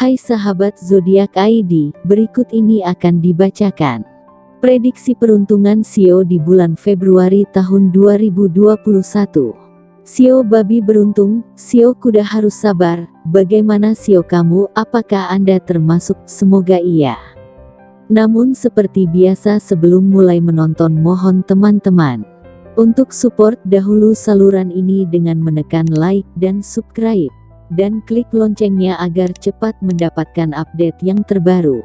Hai sahabat Zodiak ID, berikut ini akan dibacakan prediksi peruntungan Sio di bulan Februari tahun 2021. Sio babi beruntung, Sio kuda harus sabar. Bagaimana Sio kamu, apakah Anda termasuk? Semoga iya. Namun seperti biasa sebelum mulai menonton, mohon teman-teman untuk support dahulu saluran ini dengan menekan like dan subscribe, dan klik loncengnya agar cepat mendapatkan update yang terbaru.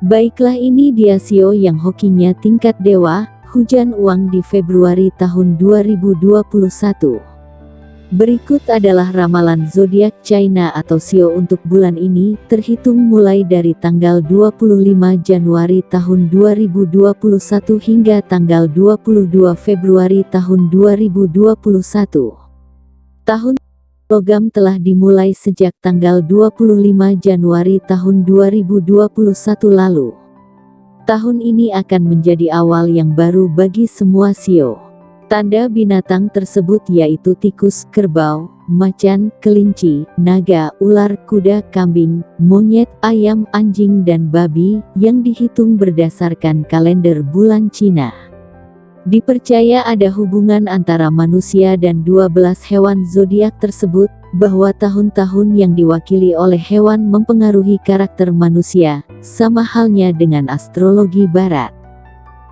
Baiklah, ini dia Sio yang hokinya tingkat dewa, hujan uang di Februari tahun 2021. Berikut adalah ramalan zodiak China atau Sio untuk bulan ini, terhitung mulai dari tanggal 25 Januari tahun 2021 hingga tanggal 22 Februari tahun 2021. Tahun logam telah dimulai sejak tanggal 25 Januari tahun 2021 lalu. Tahun ini akan menjadi awal yang baru bagi semua Sio. Tanda binatang tersebut yaitu tikus, kerbau, macan, kelinci, naga, ular, kuda, kambing, monyet, ayam, anjing dan babi, yang dihitung berdasarkan kalender bulan Cina. Dipercaya ada hubungan antara manusia dan 12 hewan zodiak tersebut, bahwa tahun-tahun yang diwakili oleh hewan mempengaruhi karakter manusia, sama halnya dengan astrologi barat.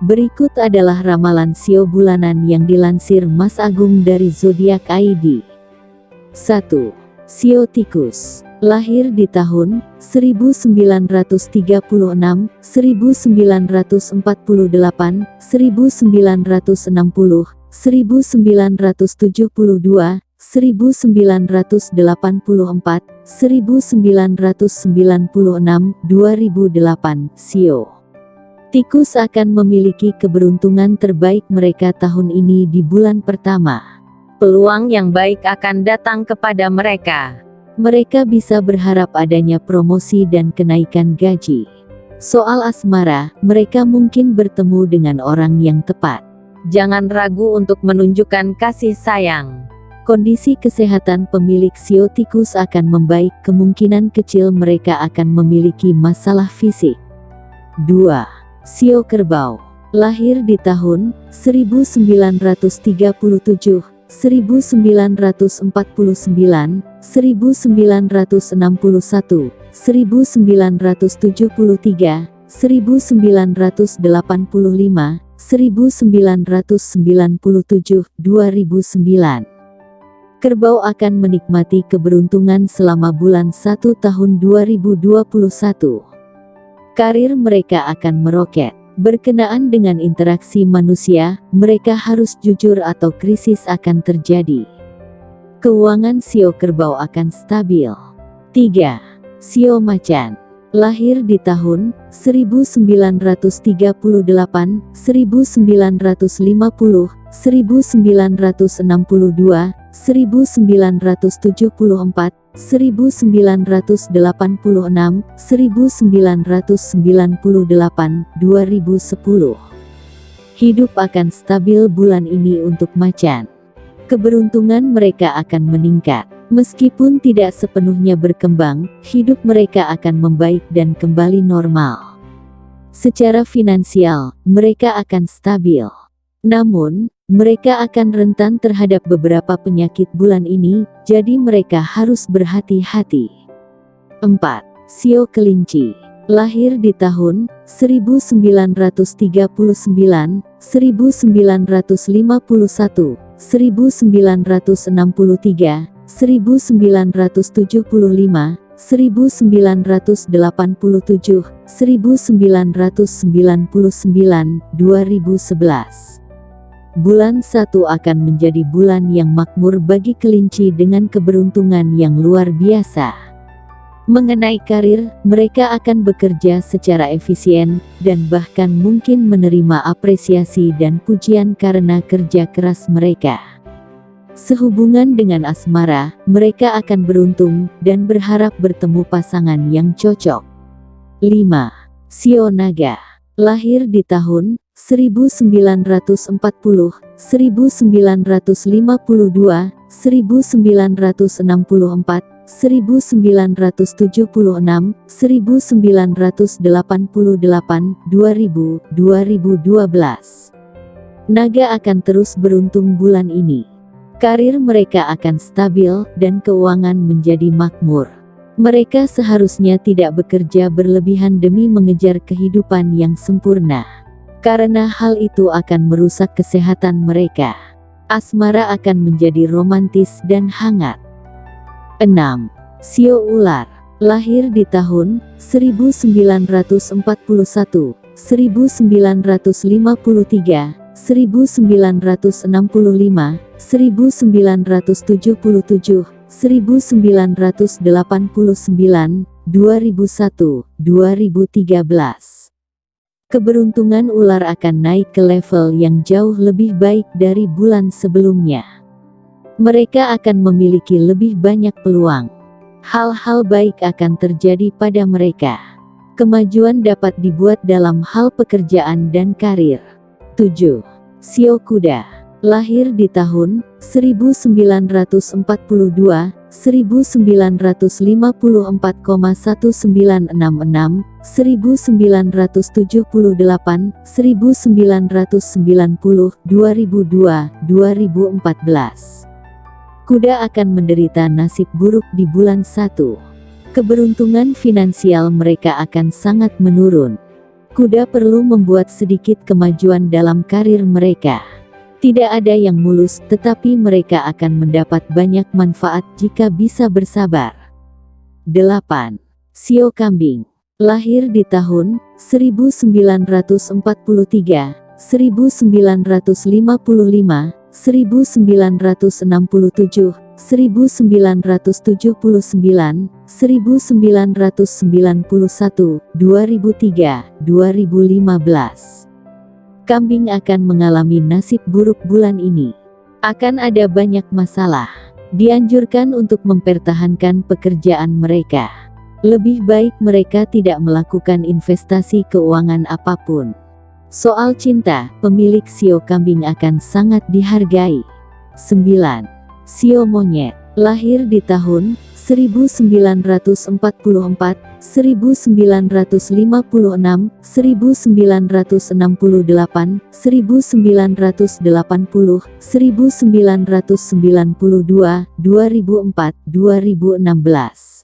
Berikut adalah ramalan Sio bulanan yang dilansir Mas Agung dari Zodiak ID. 1. Sio tikus. Lahir di tahun 1936, 1948, 1960, 1972, 1984, 1996, 2008. Sio tikus akan memiliki keberuntungan terbaik mereka tahun ini di bulan pertama. Peluang yang baik akan datang kepada mereka. Mereka bisa berharap adanya promosi dan kenaikan gaji. Soal asmara, mereka mungkin bertemu dengan orang yang tepat. Jangan ragu untuk menunjukkan kasih sayang. Kondisi kesehatan pemilik Sio tikus akan membaik, kemungkinan kecil mereka akan memiliki masalah fisik. 2. Sio kerbau. Lahir di tahun 1937, 1949, 1961, 1973, 1985, 1997, 2009. Kerbau akan menikmati keberuntungan selama bulan 1 tahun 2021. Karir mereka akan meroket. Berkenaan dengan interaksi manusia, mereka harus jujur atau krisis akan terjadi. Keuangan Sio kerbau akan stabil. 3. Sio macan. Lahir di tahun 1938, 1950, 1962, 1974, 1986, 1998, 2010. Hidup akan stabil bulan ini untuk macan. Keberuntungan mereka akan meningkat. Meskipun tidak sepenuhnya berkembang, hidup mereka akan membaik dan kembali normal. Secara finansial, mereka akan stabil. Namun, mereka akan rentan terhadap beberapa penyakit bulan ini, jadi mereka harus berhati-hati. 4. Sio kelinci. Lahir di tahun 1939, 1951, 1963, 1975, 1987, 1999, 2011. Bulan 1 akan menjadi bulan yang makmur bagi kelinci dengan keberuntungan yang luar biasa. Mengenai karir, mereka akan bekerja secara efisien, dan bahkan mungkin menerima apresiasi dan pujian karena kerja keras mereka. Sehubungan dengan asmara, mereka akan beruntung, dan berharap bertemu pasangan yang cocok. 5. Sio naga. Lahir di tahun 1940, 1952, 1964, 1976, 1988, 2000, 2012. Naga akan terus beruntung bulan ini. Karir mereka akan stabil dan keuangan menjadi makmur. Mereka seharusnya tidak bekerja berlebihan demi mengejar kehidupan yang sempurna, karena hal itu akan merusak kesehatan mereka. Asmara akan menjadi romantis dan hangat. 6. Shio Ular. Lahir di tahun 1941, 1953, 1965, 1977, 1989, 2001, 2013. Keberuntungan ular akan naik ke level yang jauh lebih baik dari bulan sebelumnya. Mereka akan memiliki lebih banyak peluang. Hal-hal baik akan terjadi pada mereka. Kemajuan dapat dibuat dalam hal pekerjaan dan karir. 7. Shio Kuda. Lahir di tahun 1942, 1954,1966, 1978, 1990, 2002, 2014. Kuda akan menderita nasib buruk di bulan 1. Keberuntungan finansial mereka akan sangat menurun. Kuda perlu membuat sedikit kemajuan dalam karir mereka. Tidak ada yang mulus, tetapi mereka akan mendapat banyak manfaat jika bisa bersabar. 8. Shio Kambing. Lahir di tahun 1943, 1955, 1967, 1979, 1991, 2003, 2015. Kambing akan mengalami nasib buruk bulan ini. Akan ada banyak masalah. Dianjurkan untuk mempertahankan pekerjaan mereka. Lebih baik mereka tidak melakukan investasi keuangan apapun. Soal cinta, pemilik shio kambing akan sangat dihargai. 9. Shio Monyet. Lahir di tahun 1944, 1956, 1968, 1980, 1992, 2004, 2016.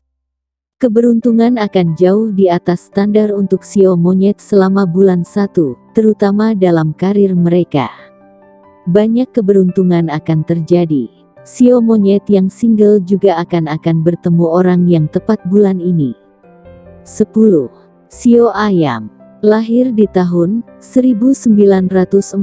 Keberuntungan akan jauh di atas standar untuk shio monyet selama bulan 1, terutama dalam karir mereka. Banyak keberuntungan akan terjadi. Shio monyet yang single juga akan bertemu orang yang tepat bulan ini. 10. Shio Ayam. Lahir di tahun 1945,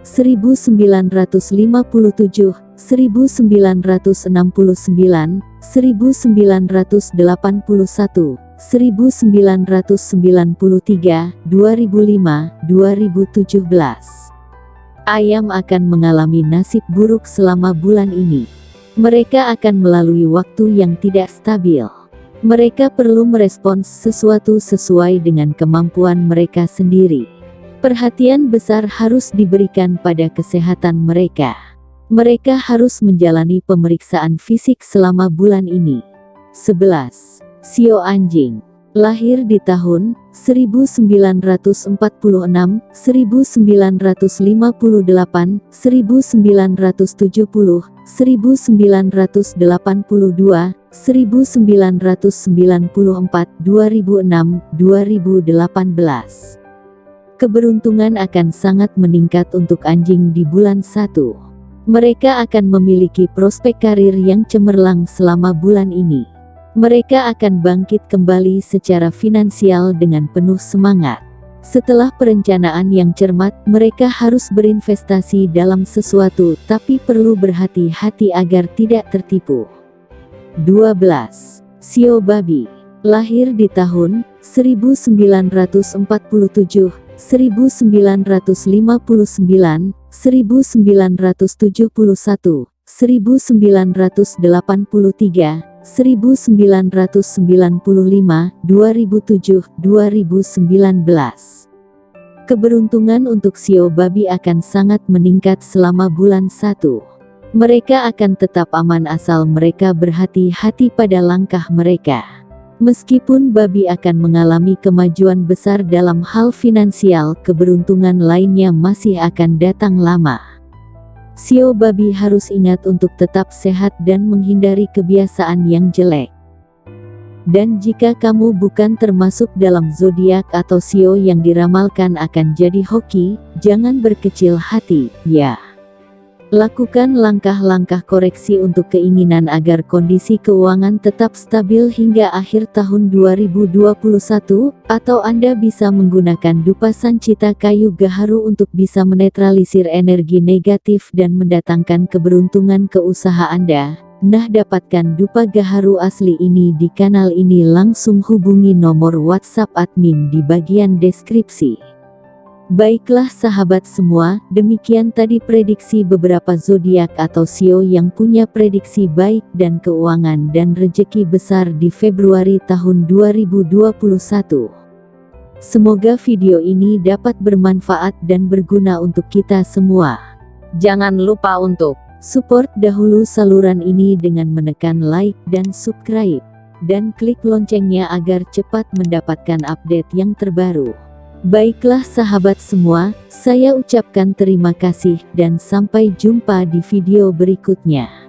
1957, 1969, 1981, 1993, 2005, 2017. Ayam akan mengalami nasib buruk selama bulan ini. Mereka akan melalui waktu yang tidak stabil. Mereka perlu merespons sesuatu sesuai dengan kemampuan mereka sendiri. Perhatian besar harus diberikan pada kesehatan mereka. Mereka harus menjalani pemeriksaan fisik selama bulan ini. 11. Shio Anjing. Lahir di tahun 1946, 1958, 1970, 1982, 1994, 2006, 2018. Keberuntungan akan sangat meningkat untuk anjing di bulan 1. Mereka akan memiliki prospek karir yang cemerlang selama bulan ini. Mereka akan bangkit kembali secara finansial dengan penuh semangat. Setelah perencanaan yang cermat, mereka harus berinvestasi dalam sesuatu, tapi perlu berhati-hati agar tidak tertipu. 12. Shio Babi. Lahir di tahun 1947, 1959, 1971, 1983, 1995, 2007, 2019. Keberuntungan untuk shio babi akan sangat meningkat selama bulan 1. Mereka akan tetap aman asal mereka berhati-hati pada langkah mereka. Meskipun babi akan mengalami kemajuan besar dalam hal finansial, keberuntungan lainnya masih akan datang lama. Sio babi harus ingat untuk tetap sehat dan menghindari kebiasaan yang jelek. Dan jika kamu bukan termasuk dalam zodiak atau sio yang diramalkan akan jadi hoki, jangan berkecil hati, ya. Lakukan langkah-langkah koreksi untuk keinginan agar kondisi keuangan tetap stabil hingga akhir tahun 2021, atau Anda bisa menggunakan dupa sancita kayu gaharu untuk bisa menetralisir energi negatif dan mendatangkan keberuntungan ke usaha Anda. Nah, dapatkan dupa gaharu asli ini di kanal ini, langsung hubungi nomor WhatsApp admin di bagian deskripsi. Baiklah sahabat semua, demikian tadi prediksi beberapa zodiak atau sio yang punya prediksi baik dan keuangan dan rezeki besar di Februari tahun 2021. Semoga video ini dapat bermanfaat dan berguna untuk kita semua. Jangan lupa untuk support dahulu saluran ini dengan menekan like dan subscribe, dan klik loncengnya agar cepat mendapatkan update yang terbaru. Baiklah sahabat semua, saya ucapkan terima kasih dan sampai jumpa di video berikutnya.